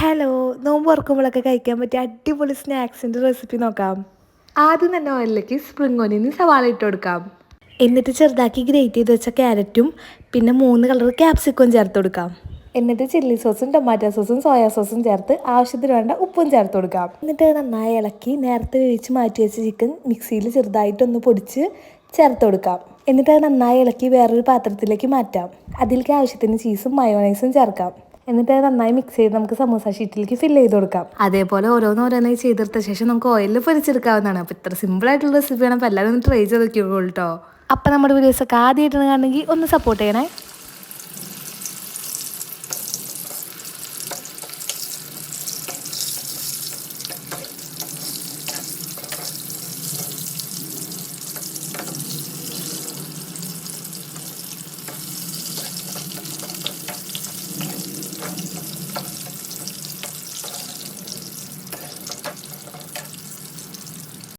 Hello, നോമ്പ് തുറക്കുമ്പോഴൊക്കെ കഴിക്കാൻ പറ്റിയ അടിപൊളി സ്നാക്സിൻ്റെ റെസിപ്പി നോക്കാം. ആദ്യം തന്നെ ഓയിലിലേക്ക് സ്പ്രിംഗ് ഓനിയനും സവാള ഇട്ട് കൊടുക്കാം. എന്നിട്ട് ചെറുതാക്കി ഗ്രേറ്റ് ചെയ്ത് വെച്ച ക്യാരറ്റും പിന്നെ 3 കളർ ക്യാപ്സിക്കവും ചേർത്ത് കൊടുക്കാം. എന്നിട്ട് ചില്ലി സോസും ടൊമാറ്റോ സോസും സോയാ സോസും ചേർത്ത് ആവശ്യത്തിന് വേണ്ട ഉപ്പും ചേർത്ത് കൊടുക്കാം. എന്നിട്ട് നന്നായി ഇളക്കി നേരത്തെ വേവിച്ച് മാറ്റി വെച്ച ചിക്കൻ മിക്സിയിൽ ചെറുതായിട്ടൊന്ന് പൊടിച്ച് ചേർത്ത് കൊടുക്കാം. എന്നിട്ട് അത് നന്നായി ഇളക്കി വേറൊരു പാത്രത്തിലേക്ക് മാറ്റാം. അതിലേക്ക് ആവശ്യത്തിന് ചീസും മയോണൈസും ചേർക്കാം. എന്നിട്ട് അത് നന്നായി മിക്സ് ചെയ്ത് നമുക്ക് സമൂസ ഷീറ്റിലേക്ക് ഫില്ല് ചെയ്ത് കൊടുക്കാം. അതേപോലെ ഓരോന്നോരോന്നായി ചെയ്തെടുത്ത ശേഷം നമുക്ക് ഓയിലിൽ പൊരിച്ചെടുക്കാവുന്നതാണ്. അപ്പോൾ ഇത്ര സിമ്പിളായിട്ടുള്ള റെസിപ്പിയാണ്. അപ്പോൾ എല്ലാവരും ഒന്ന് ട്രൈ ചെയ്ത് നോക്കിയോളൂ കേട്ടോ. അപ്പോൾ നമ്മുടെ വീഡിയോസൊക്കെ ആദ്യമായിട്ടാണ് കാണണമെങ്കിൽ ഒന്ന് സപ്പോർട്ട് ചെയ്യണേ.